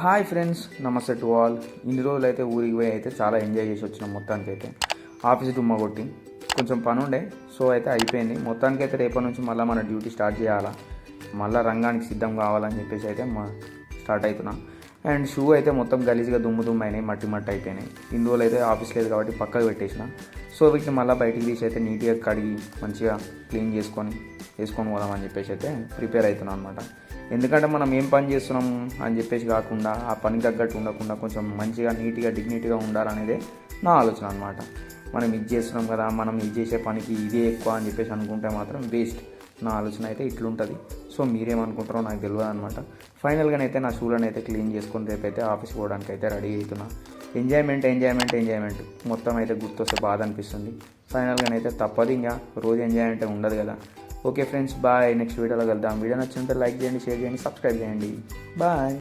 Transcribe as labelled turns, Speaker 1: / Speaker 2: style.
Speaker 1: Hi friends, నమస్తే to all. ఇన్ని రోజులు అయితే ఊరికి పోయి అయితే చాలా ఎంజాయ్ చేసి వచ్చినాం. మొత్తానికి అయితే ఆఫీస్ డుమ్మ కొట్టి కొంచెం పని ఉండే, సో అయితే అయిపోయింది. మొత్తానికి అయితే రేపటి నుంచి మళ్ళీ మన డ్యూటీ స్టార్ట్ చేయాలా, మళ్ళీ రంగానికి సిద్ధం కావాలని చెప్పేసి అయితే స్టార్ట్ అవుతున్నా. అండ్ షూ అయితే మొత్తం గలీజ్గా దుమ్ము అయినాయి, మట్టి అయిపోయినాయి. ఇన్ని రోజులు అయితే ఆఫీస్ లేదు కాబట్టి పక్కకు పెట్టేసిన. సో వీటిని మళ్ళీ బయటికి తీసి అయితే నీట్గా కడిగి మంచిగా క్లీన్ వేసుకొని పోదామని చెప్పేసి అయితే ప్రిపేర్ అవుతున్నాను అనమాట. ఎందుకంటే మనం ఏం పని చేస్తున్నాం అని చెప్పేసి కాకుండా ఆ పని తగ్గట్టు ఉండకుండా కొంచెం మంచిగా నీట్గా డిగ్నిటీగా ఉండాలనేదే నా ఆలోచన అనమాట. మనం ఇది చేస్తున్నాం కదా, మనం ఇది చేసే పనికి ఇదే ఎక్కువ అని చెప్పేసి అనుకుంటే మాత్రం వేస్ట్. నా ఆలోచన అయితే ఇట్లుంటుంది. సో మీరేమనుకుంటారో నాకు తెలియదు అనమాట. ఫైనల్గానైతే నా షూలను అయితే క్లీన్ చేసుకొని రేపైతే ఆఫీస్ పోవడానికి అయితే రెడీ అవుతున్నా. ఎంజాయ్మెంట్ మొత్తం అయితే గుర్తొస్తే బాధ అనిపిస్తుంది. ఫైనల్గానైతే తప్పదు, ఇంకా రోజు ఎంజాయ్మెంట్ ఉండదు కదా. Okay friends, bye. నెక్స్ట్ వీడియోలో కలుద్దాం. వీడియో నచ్చింటే లైక్ చేయండి, షేర్ చేయండి, సబ్స్క్రైబ్ చేయండి. బాయ్.